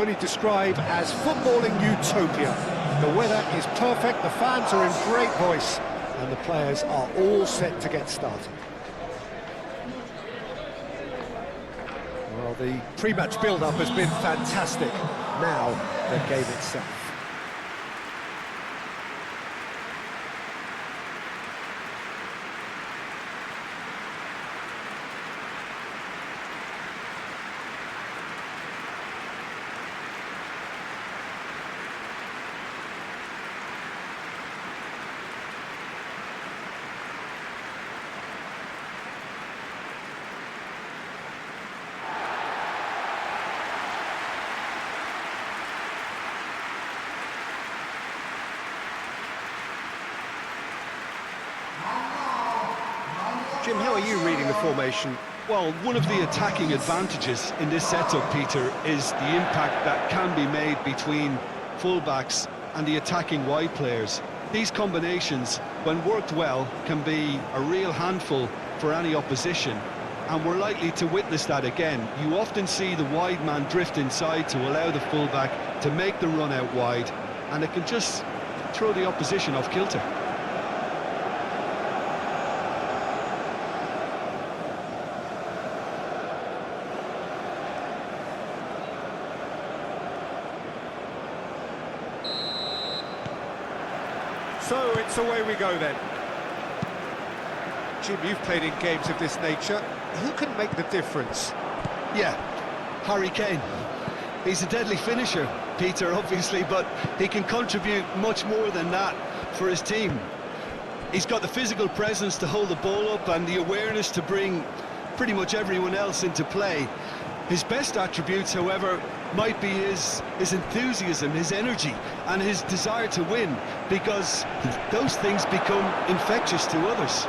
Only describe as footballing utopia. The weather is perfect, the fans are in great voice, and the players are all set to get started. Well, the pre-match build-up has been fantastic. Now, the game itself. Jim, how are you reading the formation? Well, one of the attacking advantages in this setup, Peter, is the impact that can be made between fullbacks and the attacking wide players. These combinations, when worked well, can be a real handful for any opposition, and we're likely to witness that again. You often see the wide man drift inside to allow the fullback to make the run out wide, and it can just throw the opposition off kilter. So it's away we go then. Jim, you've played in games of this nature. Who can make the difference? Yeah, Harry Kane. He's a deadly finisher, Peter, obviously, but he can contribute much more than that for his team. He's got the physical presence to hold the ball up and the awareness to bring pretty much everyone else into play. His best attributes, however, might be his enthusiasm, his energy, and his desire to win, because those things become infectious to others.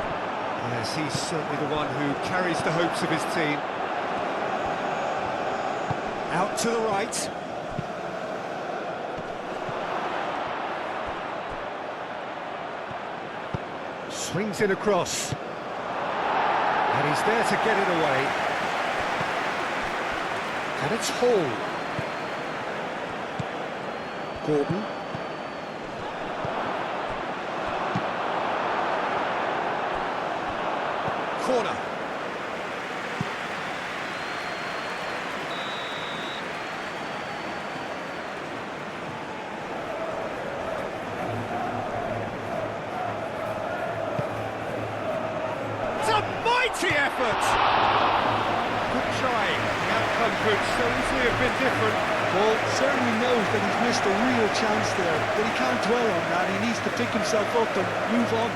Yes, he's certainly the one who carries the hopes of his team. Out to the right. Swings it across. And he's there to get it away. And it's Hall. Gordon. Corner. It's a mighty effort! Good try. The outcome could so easily have been different. Well, certainly knows that he's missed a real chance there, but he can't dwell on that. He needs to pick himself up and move on.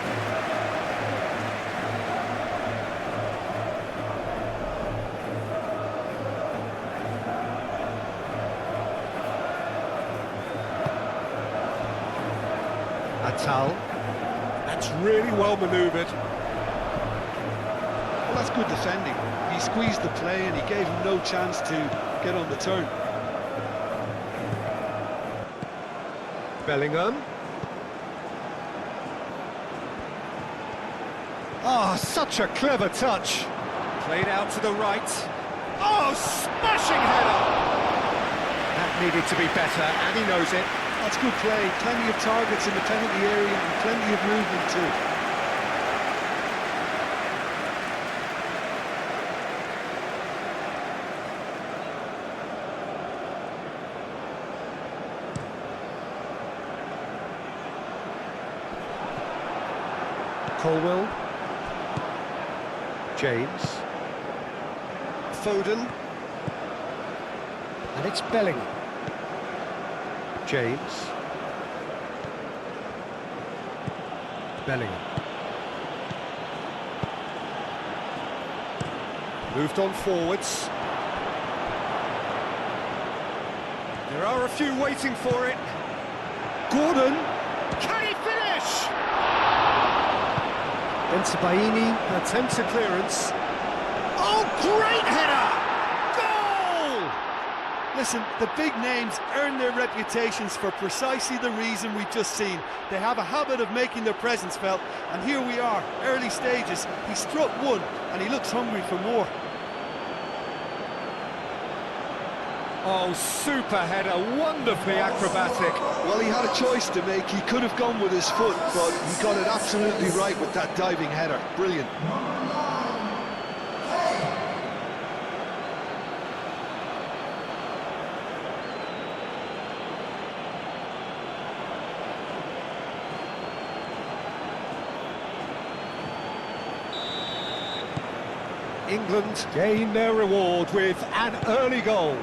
Atal. That's really well manoeuvred. Well, that's good defending. He squeezed the play and he gave him no chance to get on the turn. Bellingham. Oh, such a clever touch. Played out to the right. Oh, smashing header! That needed to be better, and he knows it. That's good play. Plenty of targets in the penalty area and plenty of movement too. Colwell. James. Foden. And it's Bellingham. James. Bellingham. Moved on forwards. There are a few waiting for it. Gordon. Can he finish? Bensebaini attempts a clearance. Oh, great header! Goal! Listen, the big names earn their reputations for precisely the reason we've just seen. They have a habit of making their presence felt, and here we are, early stages. He struck one, and he looks hungry for more. Oh, super header, wonderfully acrobatic. Well, he had a choice to make. He could have gone with his foot, but he got it absolutely right with that diving header. Brilliant. England gain their reward with an early goal.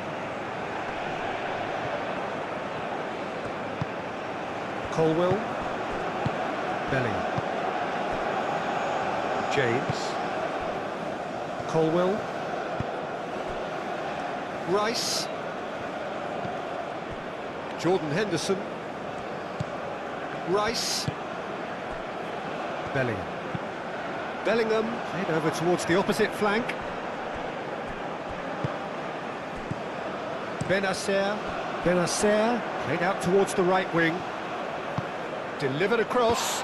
Colwell. Belling. James. Colwell. Rice. Jordan Henderson. Rice. Belling. Bellingham played over towards the opposite flank. Benacer played out towards the right wing. Delivered across.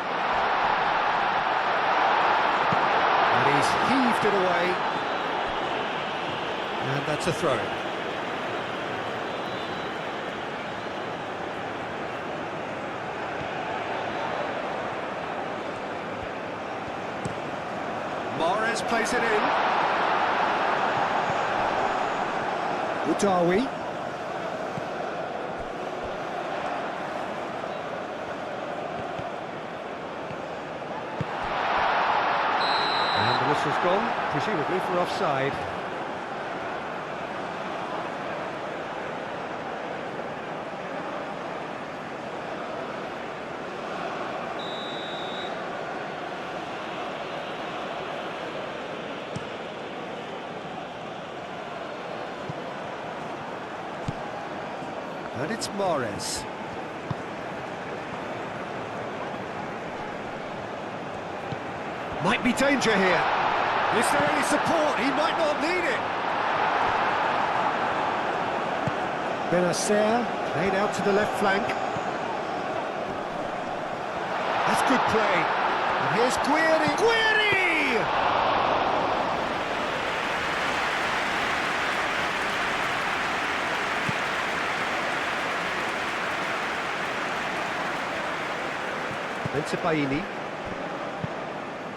And he's heaved it away. And that's a throw. Mahrez plays it in. Udawi. And the whistle's gone, presumably for offside. And it's Mahrez. Might be danger here. Is there any support? He might not need it. Benacer played out to the left flank. That's good play. And here's Guiri. Guiri! Baini.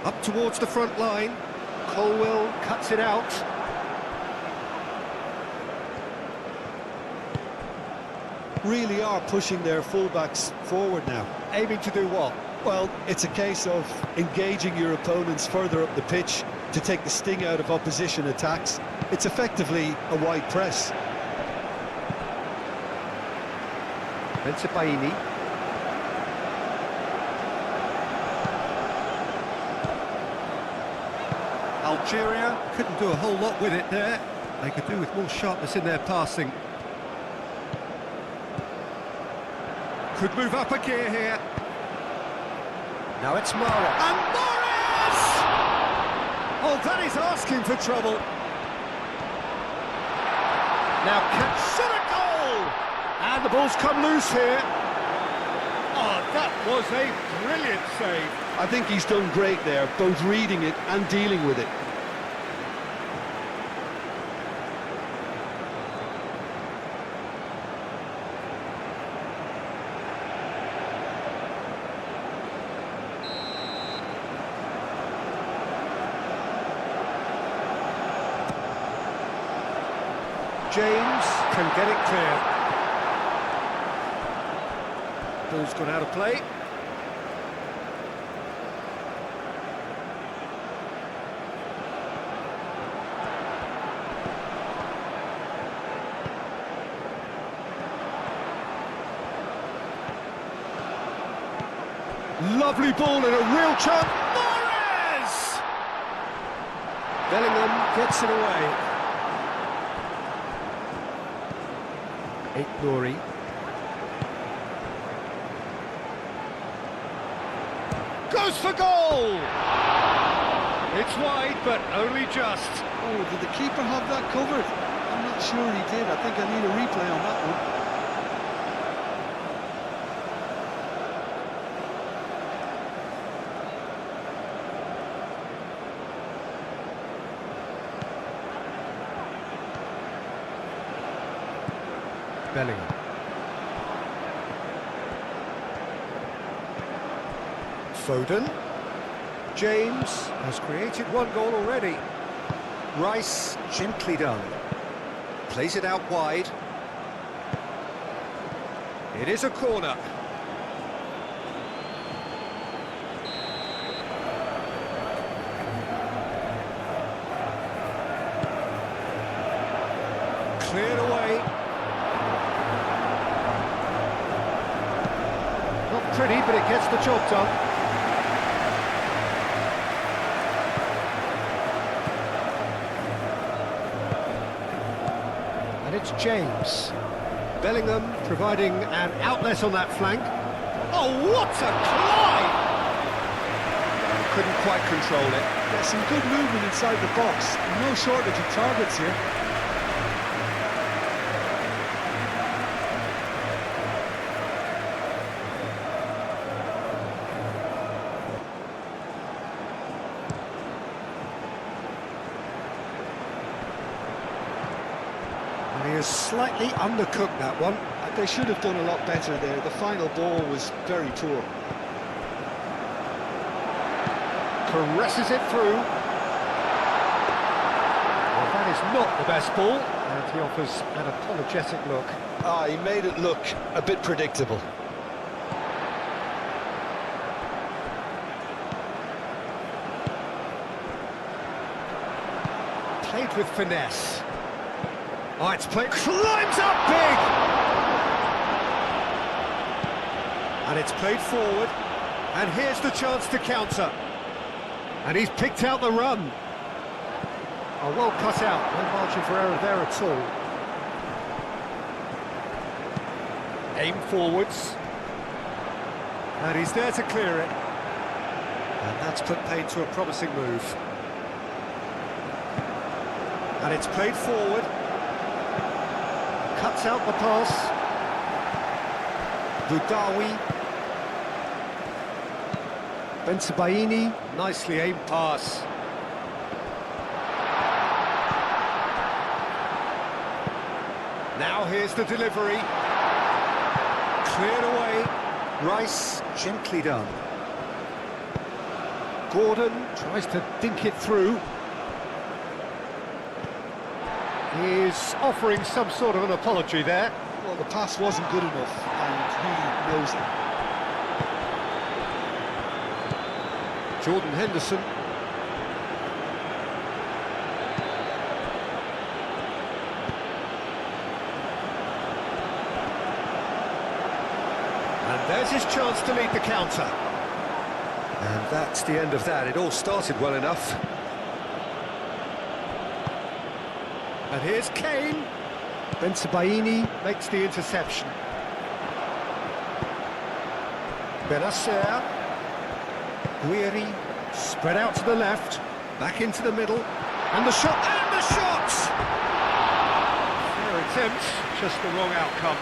Up towards the front line. Colwell cuts it out. Really are pushing their fullbacks forward now. Aiming to do what? Well, it's a case of engaging your opponents further up the pitch to take the sting out of opposition attacks. It's effectively a wide press. Baini. Algeria couldn't do a whole lot with it there. They could do with more sharpness in their passing. Could move up a gear here. Now it's Mahrez. And Mahrez! Oh, that is asking for trouble. Now shot a goal! And the ball's come loose here. Oh, that was a brilliant save. I think he's done great there, both reading it and dealing with it. James can get it clear. Ball's gone out of play. Lovely ball and a real chance. Mahrez! Bellingham gets it away. Nouri. Goes for goal! It's wide, but only just. Oh, did the keeper have that covered? I'm not sure he did. I think I need a replay on that one. Bellingham. Foden. James has created one goal already. Rice, gently done. Plays it out wide. It is a corner. Cleared away. Not pretty, but it gets the job done. And it's James. Bellingham providing an outlet on that flank. Oh, what a climb! Couldn't quite control it. There's some good movement inside the box. No shortage of targets here. And he has slightly undercooked that one. They should have done a lot better there. The final ball was very poor. Caresses it through. Well, that is not the best ball, and he offers an apologetic look. He made it look a bit predictable. Played with finesse. Oh, it's played... Climbs up big! And it's played forward, and here's the chance to counter. And he's picked out the run. Oh, well cut out, no margin for error there at all. Aim forwards. And he's there to clear it. And that's put paid to a promising move. And it's played forward. Cuts out the pass. Budawi. Bensebaini, nicely aimed pass. Now here's the delivery. Cleared away. Rice, gently done. Gordon tries to dink it through. He's offering some sort of an apology there. Well, the pass wasn't good enough, and he knows it. Jordan Henderson. And there's his chance to lead the counter. And that's the end of that. It all started well enough. And here's Kane. Bensebaini makes the interception. Benacer. Guiri, spread out to the left, back into the middle, and the shot, and the shot! Fair attempt, just the wrong outcome.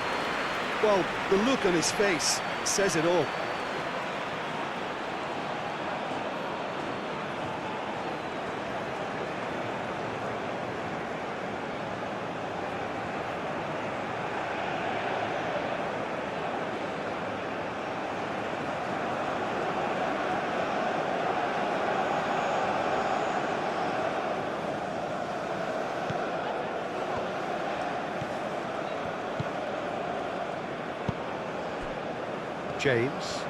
Well, the look on his face says it all. James.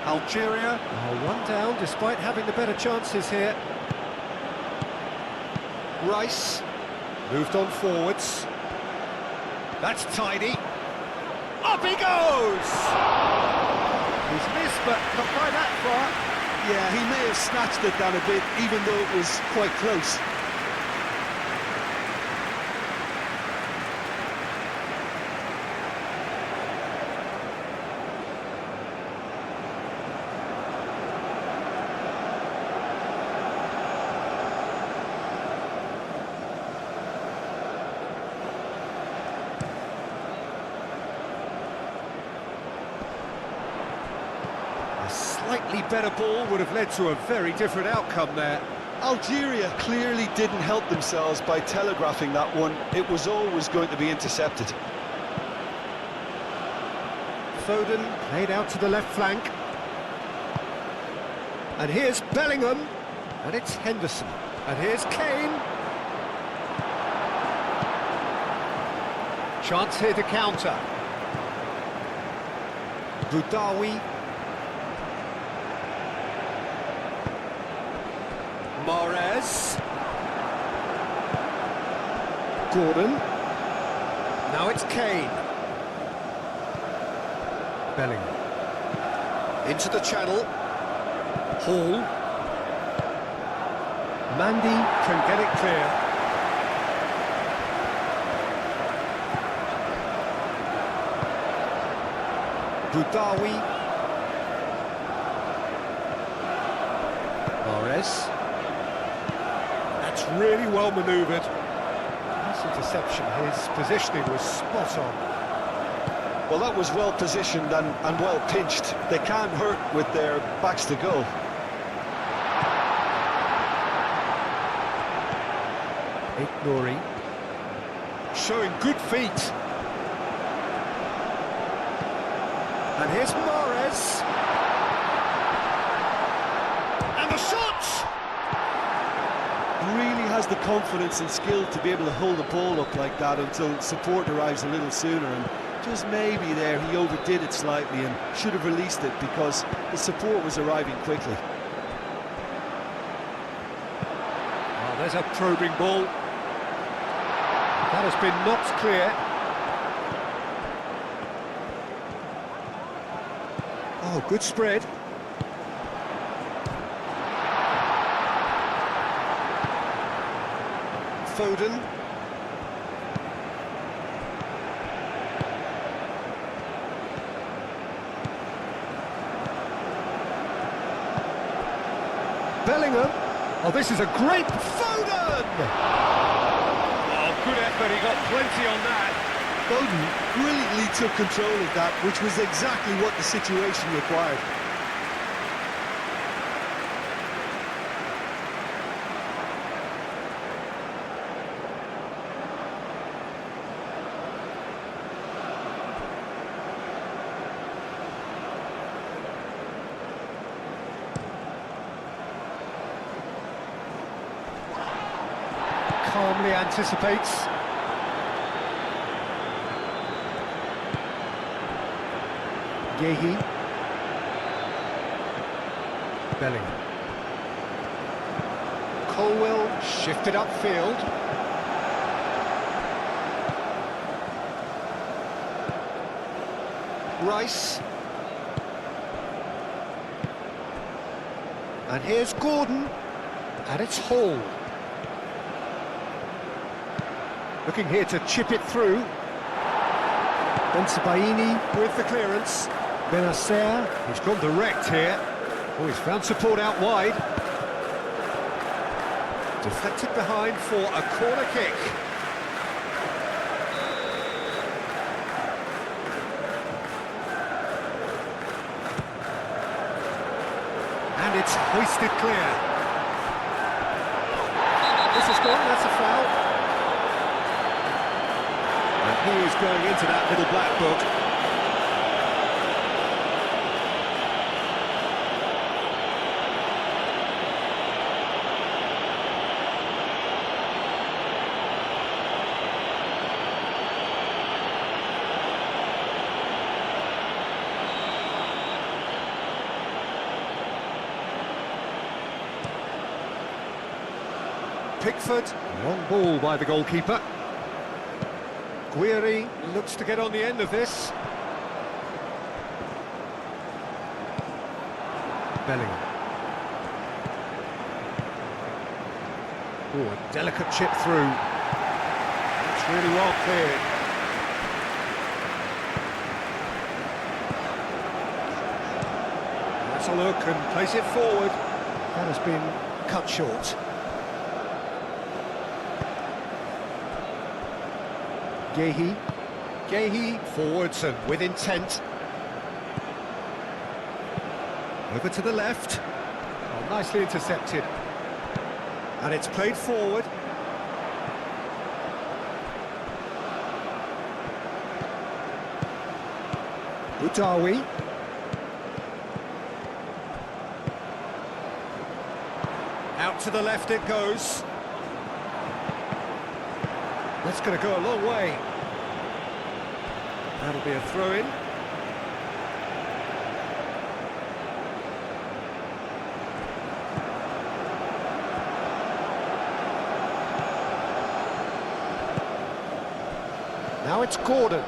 Algeria are one down despite having the better chances here. Rice moved on forwards. That's tidy. Up he goes! He's missed, but not by that far. Yeah, he may have snatched it down a bit, even though it was quite close. A slightly better ball would have led to a very different outcome there. Algeria clearly didn't help themselves by telegraphing that one. It was always going to be intercepted. Foden played out to the left flank. And here's Bellingham. And it's Henderson. And here's Kane. Chance here to counter. Boudaoui. Mahrez. Gordon. Now it's Kane. Bellingham. Into the channel. Hall. Mandy can get it clear. Boudaoui. Mahrez. That's really well manoeuvred. This interception, his positioning was spot on. Well, that was well positioned and well pinched. They can't hurt with their backs to goal. Nouri showing good feet. And here's Mahrez. And the shot! Really has the confidence and skill to be able to hold the ball up like that until support arrives a little sooner, and just maybe there he overdid it slightly and should have released it because the support was arriving quickly. Oh, there's a probing ball. That has been knocked clear. Oh, good spread. Foden. Bellingham. Oh, this is a great Foden! Good effort, he got plenty on that. Foden brilliantly took control of that, which was exactly what the situation required. Calmly anticipates. Yehi. Bellingham. Colwell shifted upfield. Rice. And here's Gordon. And it's Hall. Looking here to chip it through. Bensebaini with the clearance. Benacer, he's gone direct here. Oh, he's found support out wide. Deflected behind for a corner kick. And it's hoisted clear. This is gone, that's a foul. And he is going into that little black book. Pickford, long ball by the goalkeeper. Guiri looks to get on the end of this. Bellingham. Oh, a delicate chip through. That's really well cleared. That's a look and place it forward. That has been cut short. Yehi forwards and with intent. Over to the left. Oh, nicely intercepted. And it's played forward. Udawi. Out to the left it goes. That's going to go a long way. That'll be a throw-in. Now it's Gordon.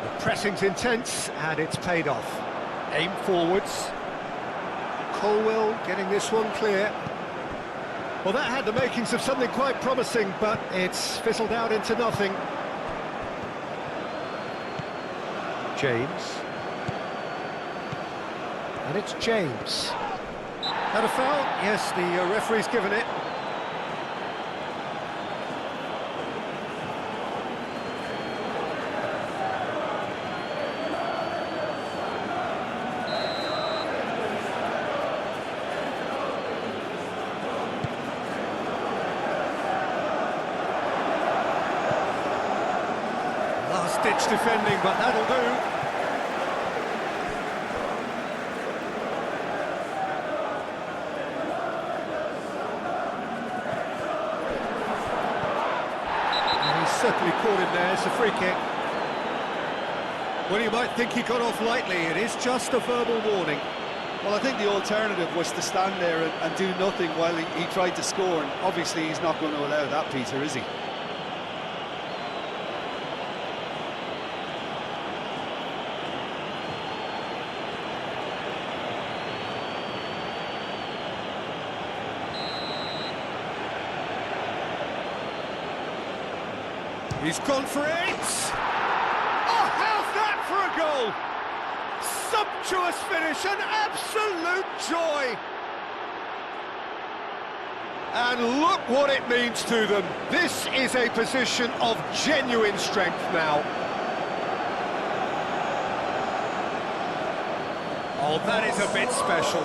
The pressing's intense and it's paid off. Aim forwards. Colwell getting this one clear. Well, that had the makings of something quite promising, but it's fizzled out into nothing. James. And it's James. Had a foul? Yes, the referee's given it. Last-ditch defending, but that'll do. Certainly caught him there. It's a free kick. Well, you might think he got off lightly. It is just a verbal warning. Well, I think the alternative was to stand there and do nothing while he tried to score, and obviously he's not going to allow that, Peter, is he? He's gone for it! Oh, how's that for a goal? Sumptuous finish, an absolute joy! And look what it means to them. This is a position of genuine strength now. Oh, that is a bit special.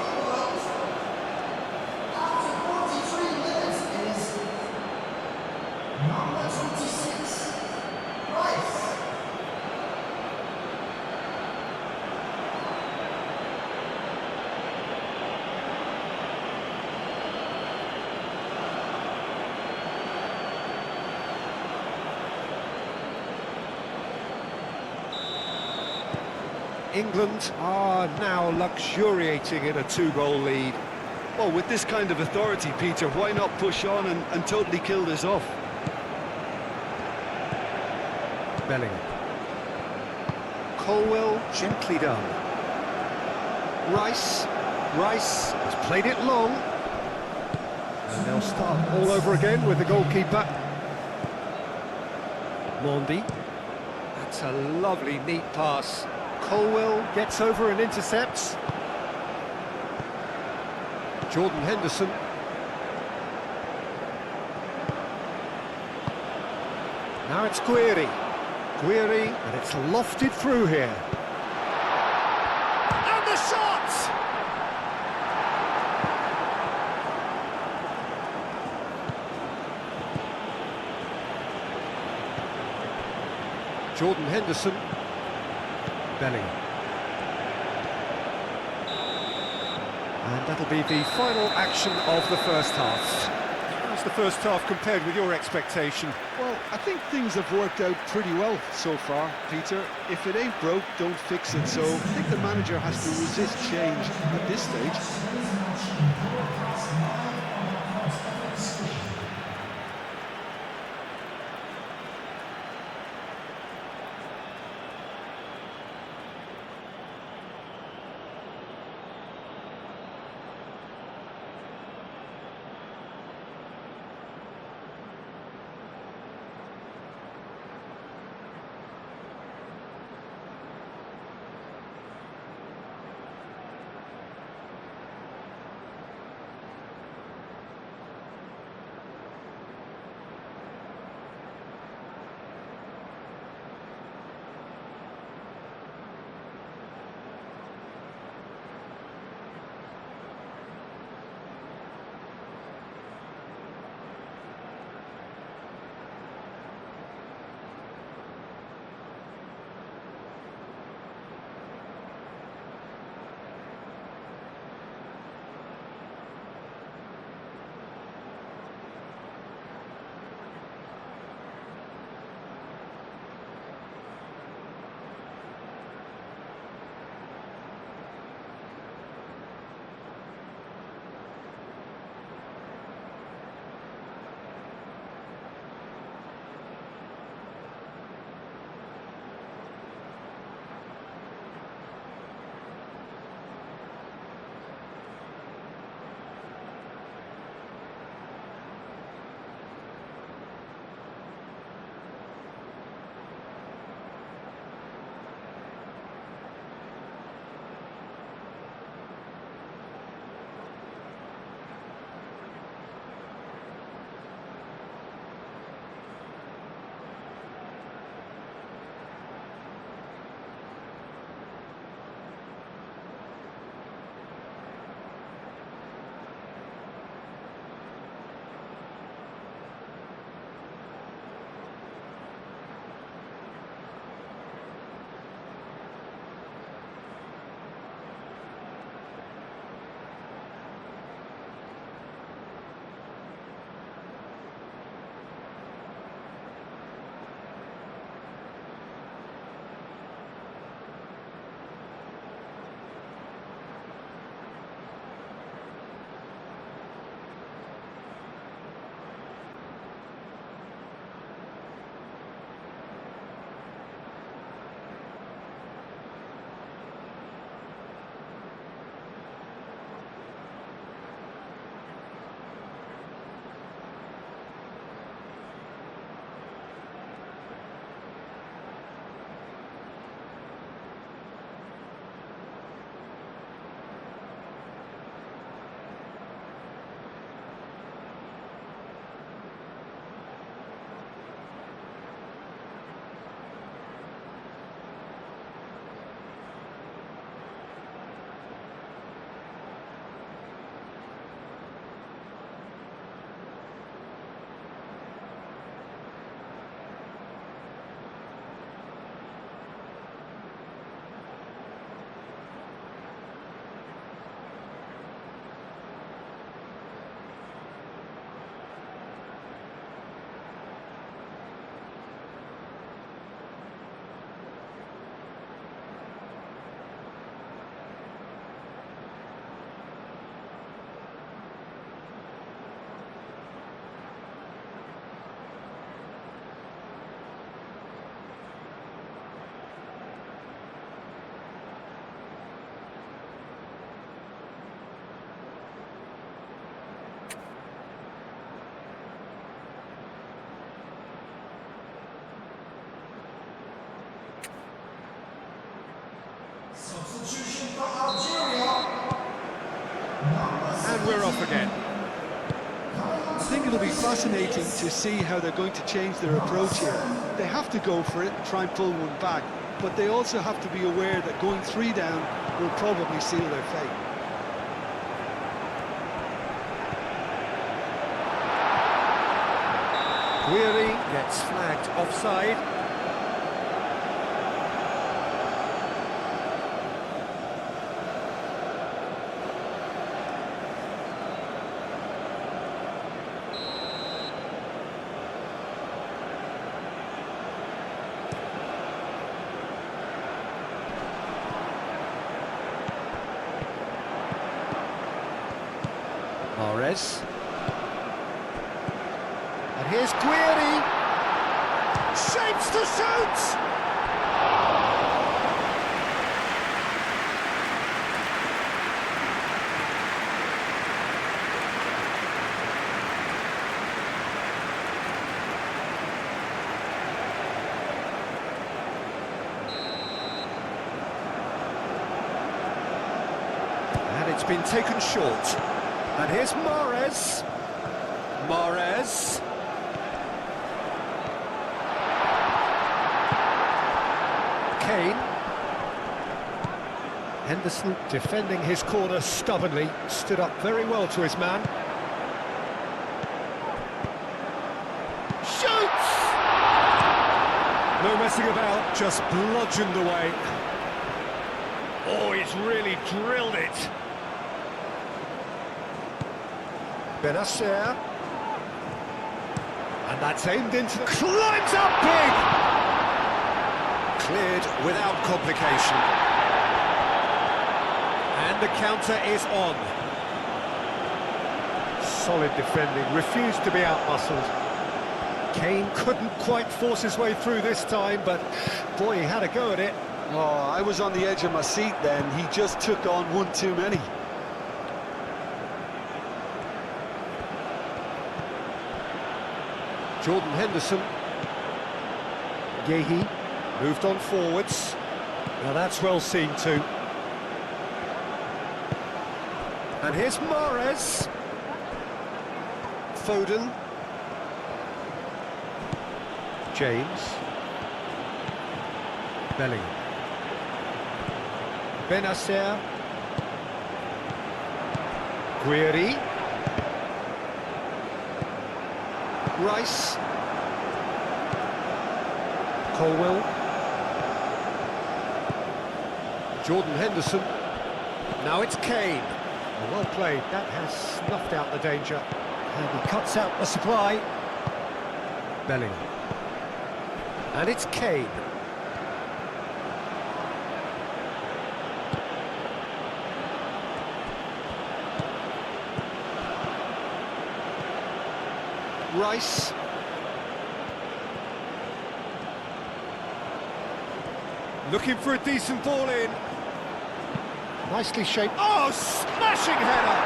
England are now luxuriating in a two-goal lead. Well, with this kind of authority, Peter, why not push on and totally kill this off? Bellingham. Colwell, gently done. Rice has played it long. And they'll start all over again with the goalkeeper. Mondi. That's a lovely, neat pass. Colwell gets over and intercepts. Jordan Henderson. Now it's Guiri, and it's lofted through here. And the shot! Jordan Henderson. Bellingham. And that'll be the final action of the first half. How's the first half compared with your expectation? Well, I think things have worked out pretty well so far, Peter. If it ain't broke, don't fix it. So I think the manager has to resist change at this stage. And we're off again. I think it'll be fascinating to see how they're going to change their approach here. They have to go for it and try and pull one back, but they also have to be aware that going 3 down will probably seal their fate. Weary gets flagged offside. Mahrez. And here's Guiri. Shapes to shoot! And it's been taken short. And here's Mahrez. Mahrez. Kane. Henderson defending his corner stubbornly, stood up very well to his man. Shoots! No messing about, just bludgeoned away. Oh, he's really drilled it. Benacer. And that's aimed into the... Climbs up big! Cleared without complication. And the counter is on. Solid defending, refused to be out-muscled. Kane couldn't quite force his way through this time, but boy, he had a go at it. Oh, I was on the edge of my seat then. He just took on one too many. Jordan Henderson. Yehi moved on forwards. Now that's well seen too. And here's Mahrez. Foden. James. Bellingham. Benacer. Guiri. Rice. Colwell. Jordan Henderson. Now it's Kane. Well played, that has snuffed out the danger. And he cuts out the supply. Bellingham. And it's Kane. Rice. Looking for a decent ball in. Nicely shaped. Oh, smashing header!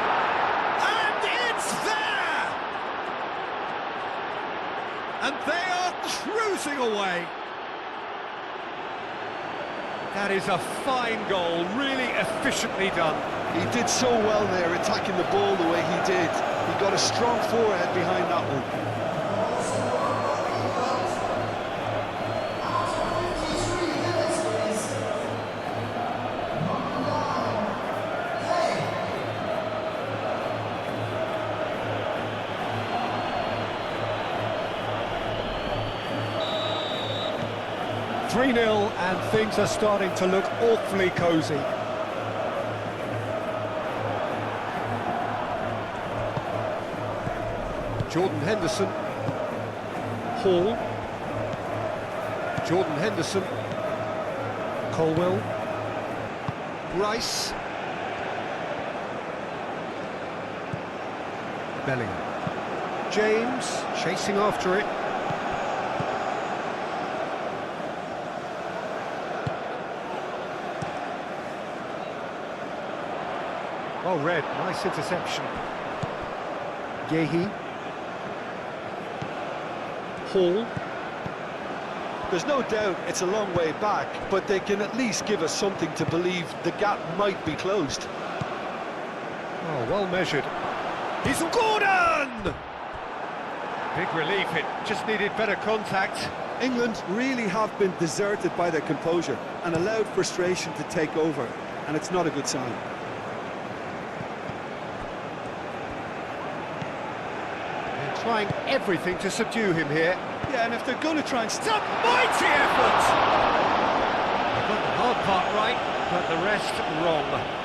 And it's there! And they are cruising away. That is a fine goal, really efficiently done. He did so well there, attacking the ball the way he did. He got a strong forehead behind that one. 3-0 and things are starting to look awfully cosy. Jordan Henderson. Hall. Jordan Henderson. Colwell. Rice. Bellingham. James chasing after it. Well read, nice interception. Yehi. Hall. There's no doubt it's a long way back, but they can at least give us something to believe the gap might be closed. Oh, well measured. He's Gordon! Big relief, it just needed better contact. England really have been deserted by their composure and allowed frustration to take over, and it's not a good sign. They're trying everything to subdue him here. Yeah, and if they're going to try and It's a mighty effort! They got the hard part right, but the rest wrong.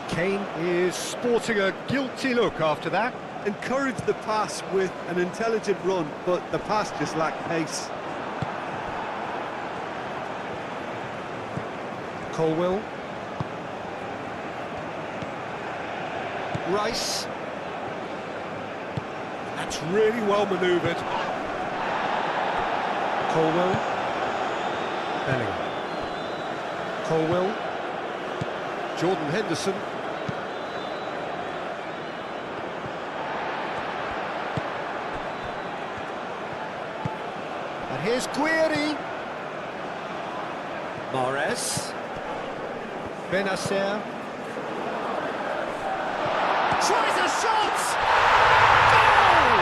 Kane is sporting a guilty look after that. encourage the pass with an intelligent run, but the pass just lacked pace. Colwell. Rice. That's really well manoeuvred. Colwell. Bellingham. Colwell. Jordan Henderson. And here's Guiri. Mahrez. Benacer. Tries a shot! Goal!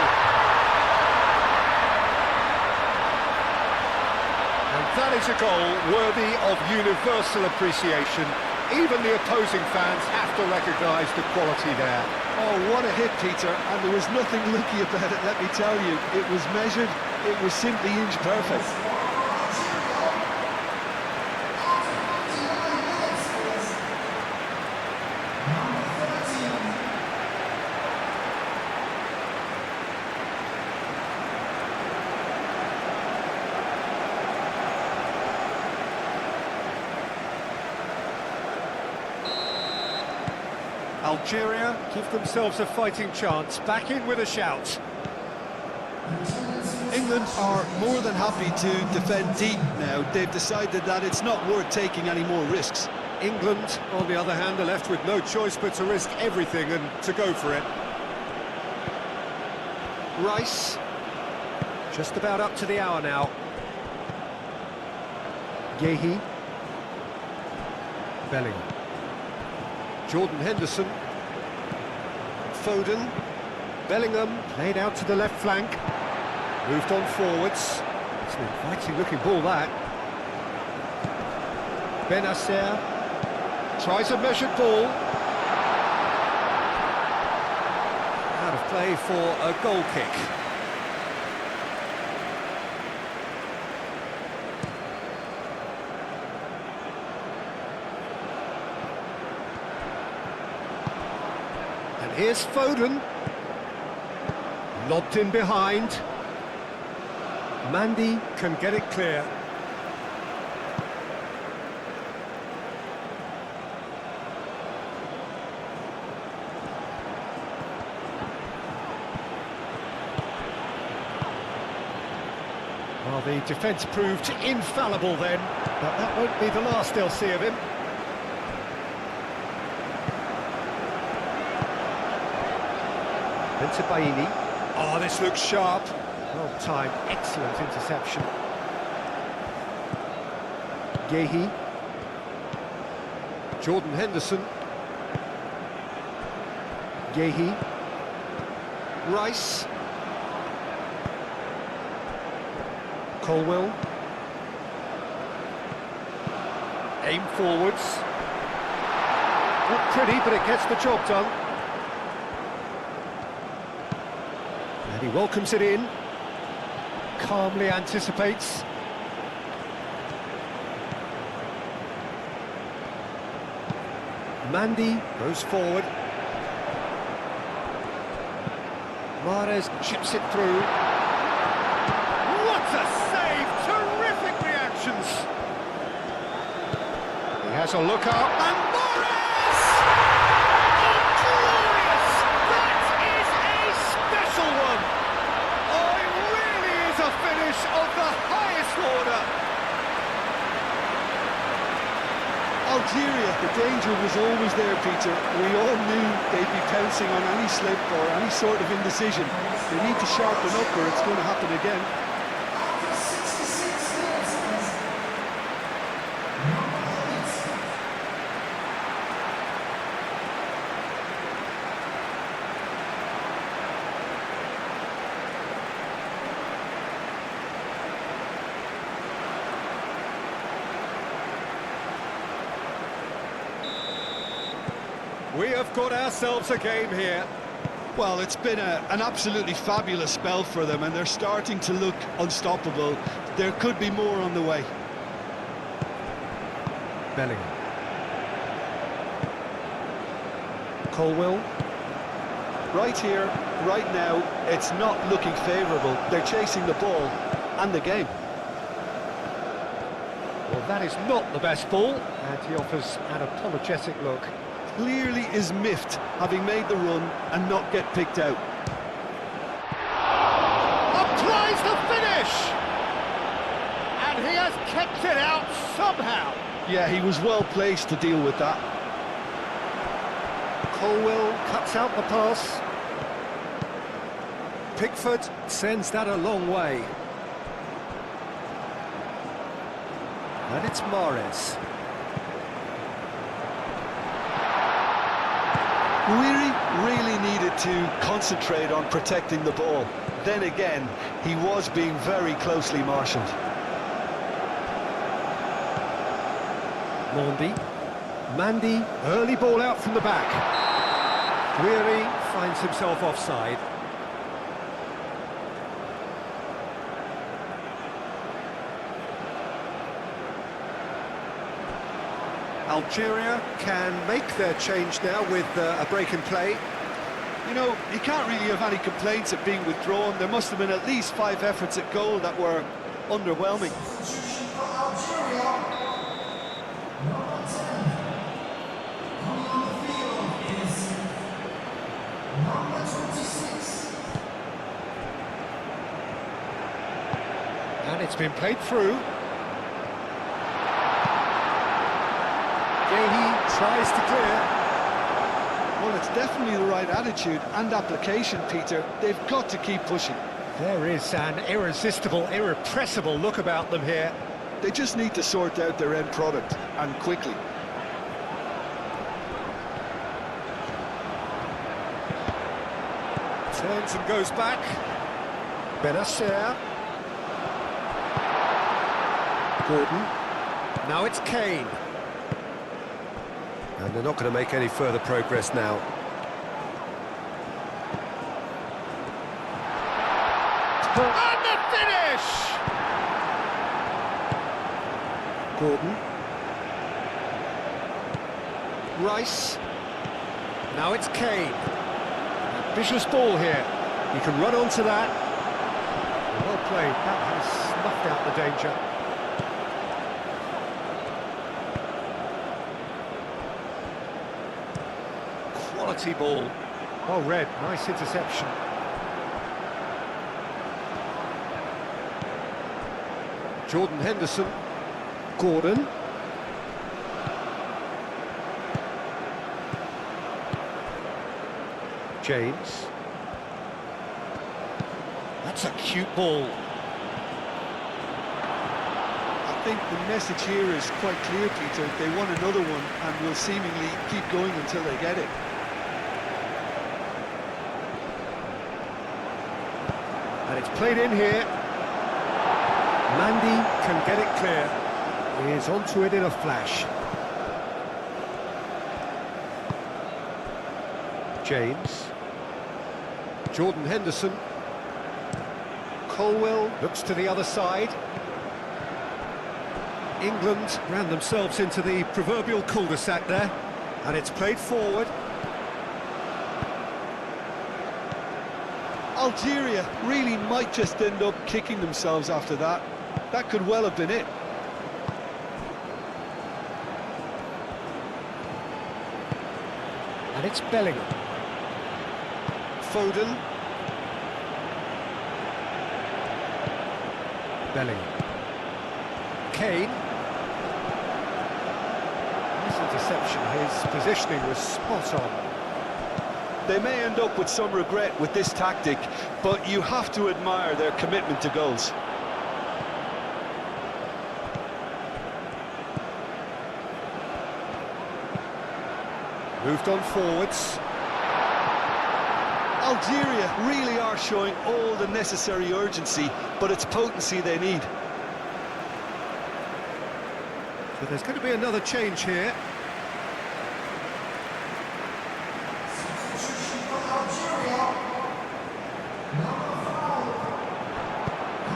And that is a goal worthy of universal appreciation. Even the opposing fans have to recognise the quality there. Oh, what a hit, Peter, and there was nothing lucky about it, let me tell you. It was measured, it was simply inch perfect. Algeria give themselves a fighting chance, back in with a shout. England are more than happy to defend deep now. They've decided that it's not worth taking any more risks. England, on the other hand, are left with no choice but to risk everything and to go for it. Rice, just about up to the hour now. Yehi. Bellingham. Jordan Henderson. Foden. Bellingham played out to the left flank. Moved on forwards. It's an inviting looking ball, that. Benacer tries a measured ball. Out of play for a goal kick. And here's Foden. Lobbed in behind. Mandy can get it clear. Well, the defence proved infallible then, but that won't be the last they'll see of him. Into Baini. Oh, this looks sharp. Well timed, excellent interception. Yehi. Jordan Henderson. Yehi. Rice. Colwell. Aim forwards. Not pretty, but it gets the job done. And he welcomes it in. Calmly anticipates. Mandy goes forward. Mahrez chips it through. What a save! Terrific reactions. He has a look up and Mahrez! A danger was always there, Peter. We all knew they'd be pouncing on any slip or any sort of indecision. They need to sharpen up or it's going to happen again. We have got ourselves a game here. Well, it's been an absolutely fabulous spell for them, and they're starting to look unstoppable. There could be more on the way. Bellingham. Colwill. Right here, right now, it's not looking favourable. They're chasing the ball and the game. Well, that is not the best ball, and he offers an apologetic look. Clearly is miffed, having made the run and not get picked out. Applies the finish! And he has kept it out somehow. Yeah, he was well placed to deal with that. Colwill cuts out the pass. Pickford sends that a long way. And it's Mahrez. Really needed to concentrate on protecting the ball. Then again, he was being very closely marshalled. Mandy, early ball out from the back. Weary finds himself offside. Algeria can make their change now with a break in play. You know, you can't really have any complaints at being withdrawn. There must have been at least 5 efforts at goal that were underwhelming. And it's been played through. He tries to clear. Well, it's definitely the right attitude and application, Peter. They've got to keep pushing. There is an irresistible, irrepressible look about them here. They just need to sort out their end product, and quickly. Turns and goes back. Benacer. Gordon. Now it's Kane. And they're not going to make any further progress now. And the finish! Gordon. Rice. Now it's Kane. Vicious ball here. He can run onto that. Well played. That has snuffed out the danger. Quality ball. Well read, nice interception. Jordan Henderson. Gordon. James. That's a cute ball. I think the message here is quite clear, Peter. They want another one and will seemingly keep going until they get it. And it's played in here. Mandy can get it clear. He is onto it in a flash. James. Jordan Henderson. Colwill looks to the other side. England ran themselves into the proverbial cul-de-sac there. And it's played forward. Algeria really might just end up kicking themselves after that. That could well have been it. And it's Bellingham. Foden. Bellingham. Kane. Nice interception. His positioning was spot on. They may end up with some regret with this tactic, but you have to admire their commitment to goals. Moved on forwards. Algeria really are showing all the necessary urgency, but it's potency they need. So there's going to be another change here.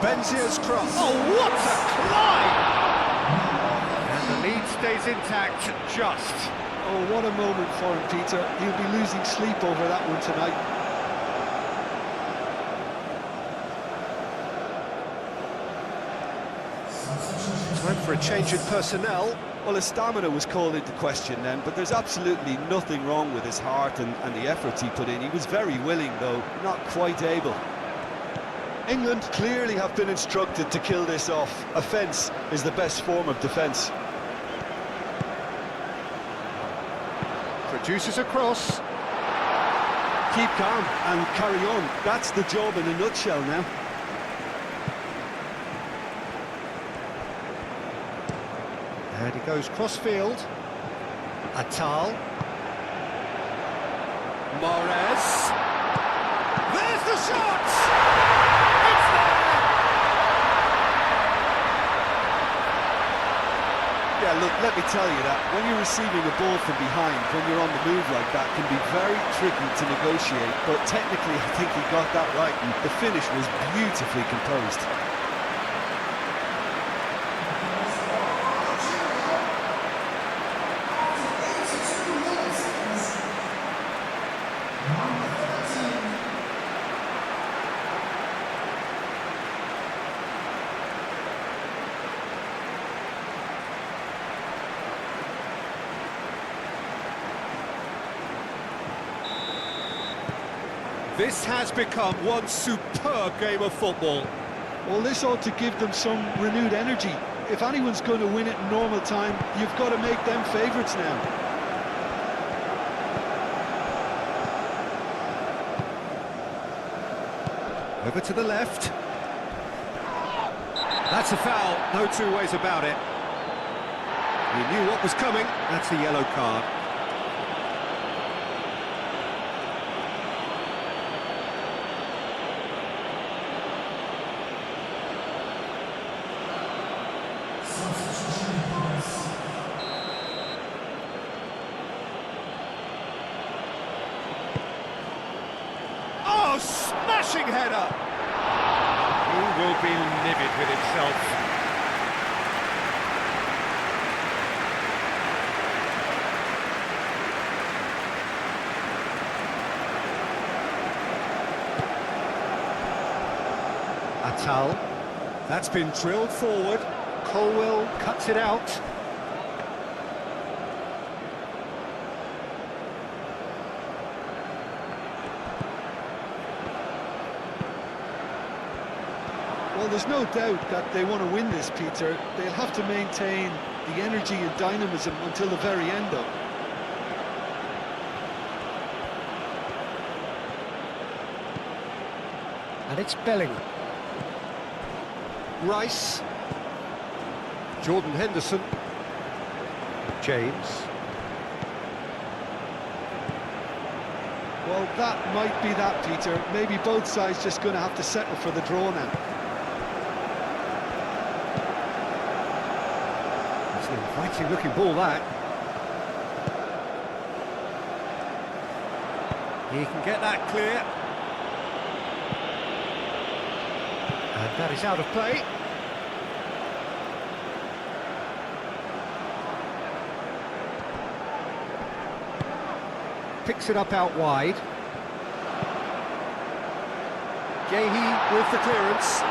Benzia's cross. Oh, what a climb! And the lead stays intact, just. Oh, what a moment for him, Peter. He'll be losing sleep over that one tonight. Time for a change in personnel. Well, his stamina was called into question then, but there's absolutely nothing wrong with his heart and the efforts he put in. He was very willing, though, not quite able. England clearly have been instructed to kill this off. Offence is the best form of defence. Produces a cross. Keep calm and carry on. That's the job in a nutshell now. And he goes cross-field. Atal. Mahrez. There's the shot! It's there! Yeah, look, let me tell you that when you're receiving a ball from behind, when you're on the move like that, can be very tricky to negotiate. But technically, I think he got that right, and the finish was beautifully composed. This has become one superb game of football. Well, this ought to give them some renewed energy. If anyone's going to win it in normal time, you've got to make them favourites now. Over to the left. That's a foul, no two ways about it. He knew what was coming, that's a yellow card. Oh, smashing header! He will be livid with himself. Atal. That's been drilled forward. Colwell cuts it out. Well, there's no doubt that they want to win this, Peter. They'll have to maintain the energy and dynamism until the very end, though. And it's Bellingham. Rice. Jordan Henderson. James. Well, that might be that, Peter. Maybe both sides just going to have to settle for the draw now. It's an inviting looking ball, that. He can get that clear. And that is out of play. Picks it up out wide. Gehi with the clearance.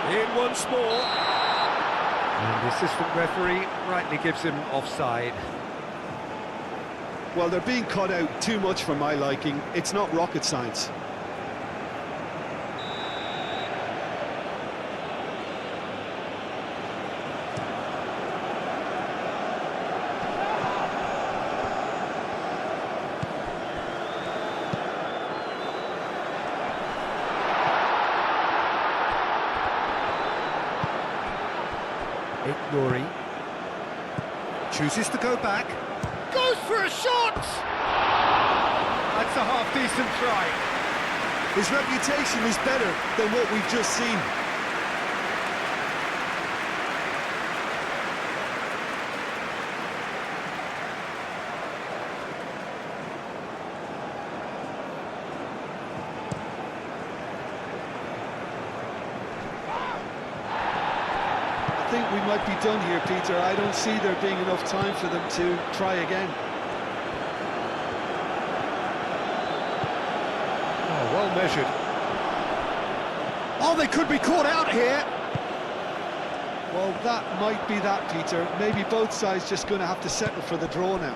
In once more. And the assistant referee rightly gives him offside. Well, they're being cut out too much for my liking. It's not rocket science. Nuri chooses to go back. Goes for a shot! That's a half-decent try. His reputation is better than what we've just seen. I think we might be done here, Peter. I don't see there being enough time for them to try again. Oh, well measured. Oh, they could be caught out here. Well, that might be that, Peter. Maybe both sides just going to have to settle for the draw now.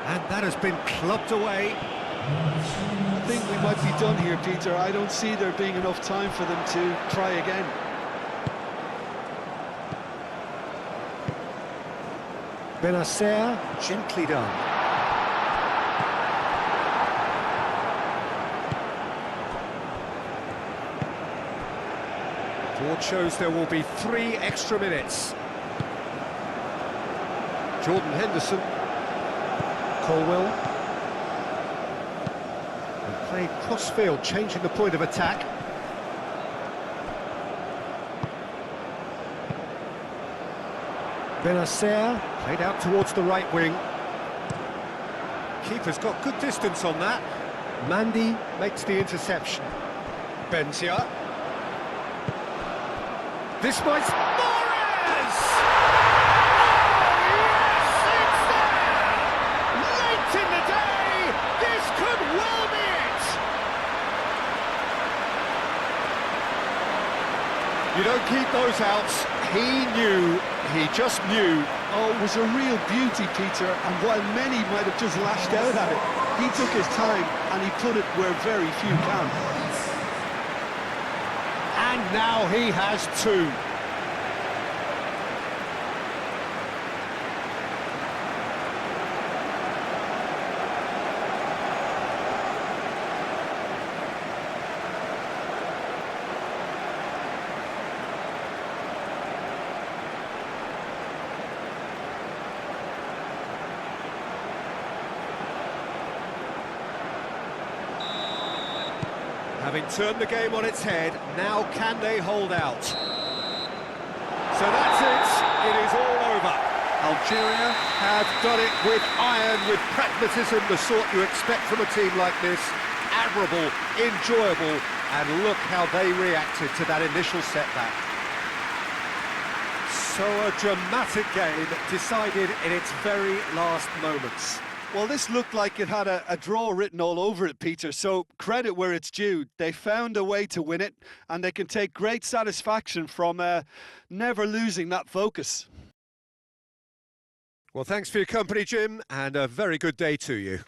And that has been clubbed away. I think we might be done here, Peter. I don't see there being enough time for them to try again. Benacer, gently done. Board shows there will be 3 extra minutes. Jordan Henderson. Colwell. And played cross-field, changing the point of attack. Benacer, played out towards the right wing. Keeper's got good distance on that. Mandy makes the interception. Benzia. This might... Morris! Oh, yes, it's there! Late in the day, this could well be it! You don't keep those outs. He knew, he just knew. Oh, it was a real beauty, Peter, and while many might have just lashed out at it, he took his time and he put it where very few can. And now he has 2. Having turned the game on its head, now can they hold out? So that's it, it is all over. Algeria have done it with iron, with pragmatism, the sort you expect from a team like this. Admirable, enjoyable, and look how they reacted to that initial setback. So a dramatic game decided in its very last moments. Well, this looked like it had a draw written all over it, Peter, so credit where it's due. They found a way to win it, and they can take great satisfaction from never losing that focus. Well, thanks for your company, Jim, and a very good day to you.